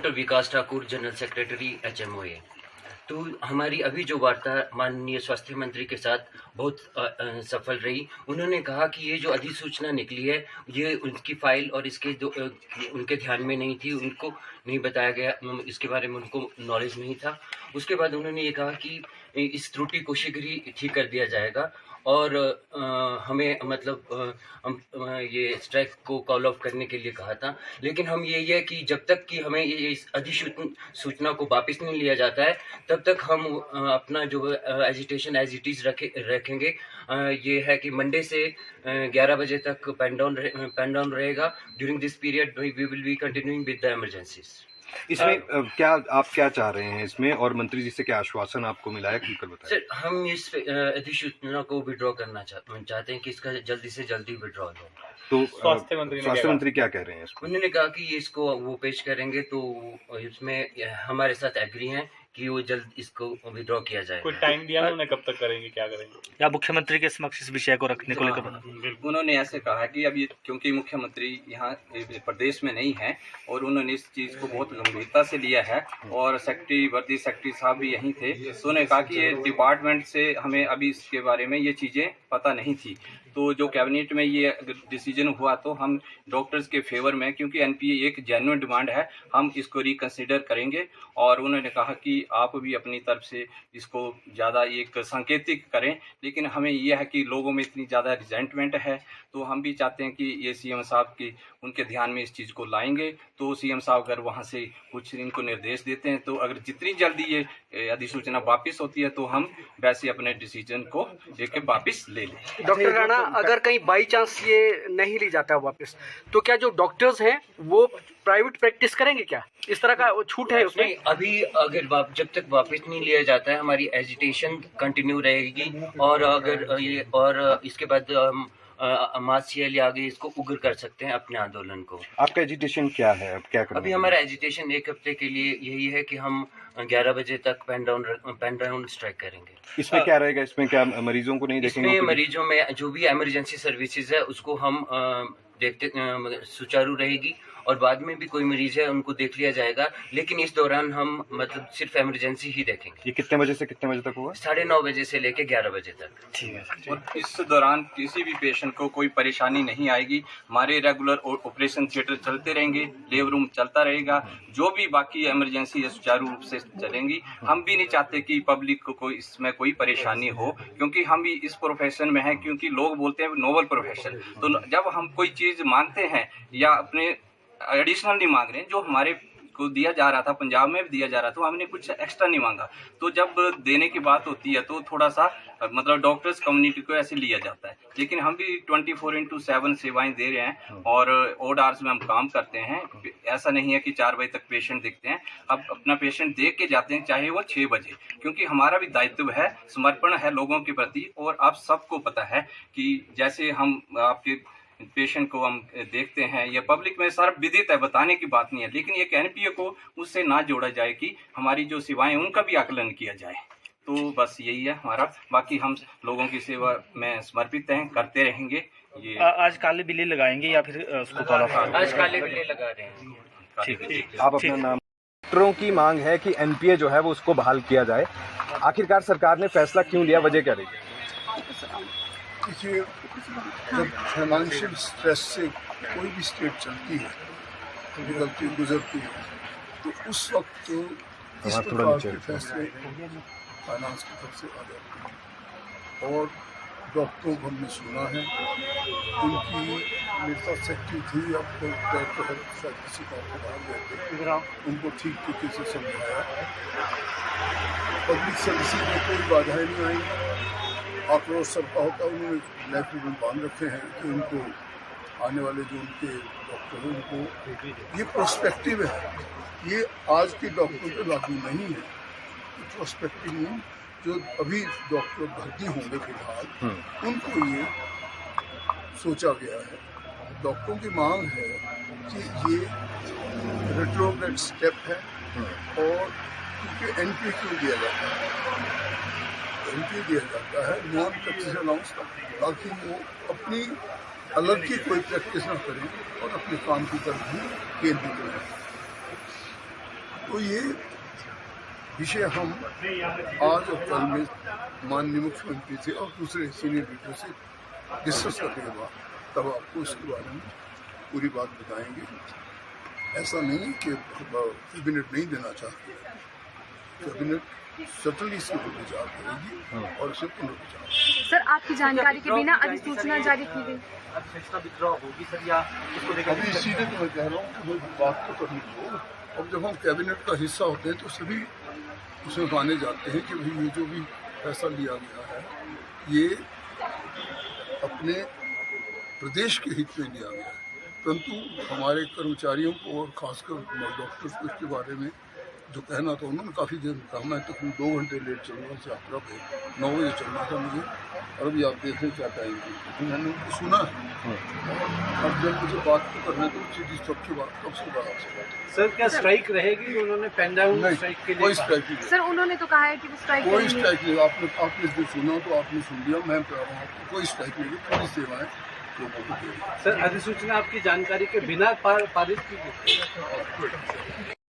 Doctor विकास Thakur, general secretary HMOA। तो हमारी अभी जो वार्ता माननीय स्वास्थ्य मंत्री के साथ बहुत सफल रही। उन्होंने कहा कि ये जो अधिसूचना निकली है ये उनकी फाइल और इसके उनके ध्यान में नहीं थी, उनको नहीं बताया गया, इसके बारे में उनको नॉलेज नहीं था। उसके बाद उन्होंने ये कहा कि इस त्रुटि को शीघ्र ही ठीक कर दिया जाएगा और हमें मतलब ये स्ट्राइक को कॉल ऑफ करने के लिए कहा था। लेकिन हम ये है कि जब तक कि हमें ये इस अधिसूचना को वापस नहीं लिया जाता है तब तक हम अपना जो एजिटेशन एज इट इज़ रखेंगे। ये है कि मंडे से 11 बजे तक पेन डाउन रहेगा। During this period we will be continuing with the emergencies. इसमें आप क्या चाह रहे हैं इसमें, और मंत्री जी से क्या आश्वासन आपको मिला है, खुलकर बताएं। सर, हम इस अधिसूचना को विड्रॉ करना चाहते हैं कि इसका जल्दी से जल्दी विड्रॉ हो। तो स्वास्थ्य मंत्री क्या कह रहे हैं इसको? उन्होंने कहा कि इसको वो पेश करेंगे, तो इसमें हमारे साथ एग्री हैं कि वो जल्द इसको विड्रॉ किया जाए। कोई टाइम दिया उन्होंने कब तक करेंगे, क्या करेंगे? या मुख्यमंत्री के समक्ष इस विषय को रखने को लेकर? उन्होंने ऐसे कहा कि अब ये क्योंकि मुख्यमंत्री यहाँ प्रदेश में नहीं है और उन्होंने इस चीज़ को बहुत गंभीरता से लिया है और वर्दी सेक्रेटरी साहब भी यहीं थे, तो उन्होंने कहा कि ये डिपार्टमेंट से हमें अभी इसके बारे में ये चीज़ें पता नहीं थी। तो जो कैबिनेट में ये डिसीजन हुआ तो हम डॉक्टर्स के फेवर में, क्योंकि NPA एक जेन्युइन डिमांड है, हम इसको रिकंसिडर करेंगे। और उन्होंने कहा कि आप भी अपनी तरफ से इसको ज़्यादा एक सांकेतिक करें, लेकिन हमें यह है कि लोगों में इतनी ज़्यादा रिजेंटमेंट है, तो हम भी चाहते हैं कि ये CM साहब की उनके ध्यान में इस चीज़ को लाएंगे। तो CM साहब अगर वहाँ से कुछ इनको निर्देश देते हैं तो अगर जितनी जल्दी ये अधिसूचना वापस होती है तो हम वैसे अपने डिसीजन को लेके वापस ले लें। डॉक्टर राणा, अगर कहीं बाई चांस ये नहीं ली जाता है वापस, तो क्या जो डॉक्टर्स हैं वो प्राइवेट प्रैक्टिस करेंगे? क्या इस तरह का छूट है उसमें? अभी अगर जब तक वापस नहीं लिया जाता है हमारी एजिटेशन कंटिन्यू रहेगी और अगर ये और इसके बाद मास या आगे इसको उग्र कर सकते हैं अपने आंदोलन को। आपका एजिटेशन क्या है, अब क्या करेंगे? अभी हमारा एजिटेशन 1 हफ्ते के लिए यही है कि हम 11 बजे तक पेन डाउन स्ट्राइक करेंगे। इसमें क्या रहेगा, इसमें क्या मरीजों को नहीं देखेंगे? इसमें मरीजों में जो भी इमरजेंसी सर्विसेज है उसको हम देखते सुचारू रहेगी और बाद में भी कोई मरीज है उनको देख लिया जाएगा, लेकिन इस दौरान हम मतलब सिर्फ इमरजेंसी ही देखेंगे। ये कितने बजे से कितने बजे तक होगा? 9:30 बजे से लेके 11 बजे तक। ठीक है। और इस दौरान किसी भी पेशेंट को कोई परेशानी नहीं आएगी। हमारे रेगुलर ऑपरेशन थिएटर चलते रहेंगे, लेबर रूम चलता रहेगा, जो भी बाकी इमरजेंसी है सुचारू रूप से चलेंगी। हम भी नहीं चाहते कि पब्लिक को कोई इसमें कोई परेशानी हो, क्योंकि हम भी इस प्रोफेशन में हैं, क्योंकि लोग बोलते हैं नोबल प्रोफेशन। तो जब हम कोई चीज़ मांगते हैं या अपने एडिशनल नहीं मांग रहे हैं, जो हमारे को दिया जा रहा था, पंजाब में भी दिया जा रहा था, तो हमने कुछ एक्स्ट्रा नहीं मांगा। तो जब देने की बात होती है तो थोड़ा सा मतलब डॉक्टर्स कम्युनिटी को ऐसे लिया जाता है, लेकिन हम भी 24/7 सेवाएं दे रहे हैं और ऑड आवर्स में हम काम करते हैं। ऐसा नहीं है कि 4 बजे तक पेशेंट देखते हैं, अब अपना पेशेंट देख के जाते हैं, चाहे वो 6 बजे, क्योंकि हमारा भी दायित्व है, समर्पण है लोगों के प्रति। और आप सबको पता है कि जैसे हम आपके पेशेंट को हम देखते हैं, ये पब्लिक में सारा विदित है, बताने की बात नहीं है, लेकिन एक NPA को उससे ना जोड़ा जाए कि हमारी जो सेवाएं उनका भी आकलन किया जाए। तो बस यही है हमारा, बाकी हम लोगों की सेवा में समर्पित हैं, करते रहेंगे। ये आज काले बिल्ली लगाएंगे या फिर उसको कॉल ऑफ? आज काले बिल्ले लगा रहे हैं। ठीक है। आप अपना नाम? डॉक्टरों की मांग है कि NPA जो है वो उसको बहाल किया जाए। आखिरकार सरकार ने फैसला क्यों लिया, वजह क्या रही? देखिए, जब फाइनेंशियल स्ट्रेस से कोई भी स्टेट चलती है, निकलती गुजरती है, तो उस वक्त इस प्रकार के फैसले फाइनेंस की तरफ से आ जाते हैं। और डॉक्टरों को हमने सुना है, उनकी मेरे साथ सेक्रेटरी थी, अब तो डायरेक्टर शायद किसी का बाहर गए, उनको ठीक तरीके से समझाया। पब्लिक सर्विसेज में कोई बाधाएं नहीं आई। आक्रोश सबका होता है, उन्होंने लाइफ में बांध रखे हैं कि उनको आने वाले जो उनके डॉक्टर हैं उनको ये प्रोस्पेक्टिव है, ये आज के डॉक्टरों पे लागू नहीं है। प्रोस्पेक्टिव में जो अभी डॉक्टर भर्ती होंगे फिलहाल, उनको ये सोचा गया है। डॉक्टरों की मांग है कि ये रेट्रोग्रेड स्टेप है और क्योंकि NPA क्यों दिया जाता है, NPA दिया जाता है नॉन प्रैक्टिस अलाउंस का, ताकि वो अपनी अलग की कोई प्रैक्टिस ना करें और अपने काम की तरफ भी केंद्रित रहें। तो ये विषय हम आज और कल में माननीय मुख्यमंत्री से और दूसरे सीनियर लीडर से डिस्कस करने के बाद तब आपको इसके बारे में पूरी बात बताएंगे। ऐसा नहीं कि कैबिनेट नहीं देना चाहती, कैबिनेट सर्टनली इसके ऊपर विचार करेगी और इसे पुनर्विचार। सर, आपकी जानकारी के बिना अधिसूचना जारी की गई। अभी इसीलिए तो मैं कह रहा हूँ कि वो बात तो करनी हो। अब जब हम कैबिनेट का हिस्सा होते हैं तो सभी उसमें माने जाते हैं कि भाई ये जो भी फैसला लिया गया है ये अपने प्रदेश के हित में लिया गया है, परंतु हमारे कर्मचारियों को और खासकर डॉक्टर्स को इसके बारे में जो कहना था उन्होंने काफ़ी देर में कहा। मैं तकरीबन 2 घंटे लेट चल रहा हूँ यात्रा पे, 9 बजे चलना था मुझे और अभी आप देख रहे क्या टाइम थी, मैंने उनको सुना है। अब जब मुझे बात तो करना तो सीधी सबकी बात कब से बात आपसे सर, क्या स्ट्राइक रहेगी? उन्होंने पेन डाउन नहीं, स्ट्राइक के लिए कोई स्ट्राइक नहीं, सर, उन्होंने तो कहा है कि वो स्ट्राइक कोई करेंगे। स्ट्राइक नहीं। आपने जो सुना तो आपने सुन लिया, मैं कह रहा हूँ आपको कोई स्ट्राइक नहीं, पूरी सेवाएं लोगों को दे रही हैं। सर, अधिसूचना आपकी जानकारी के बिना पारित की गई।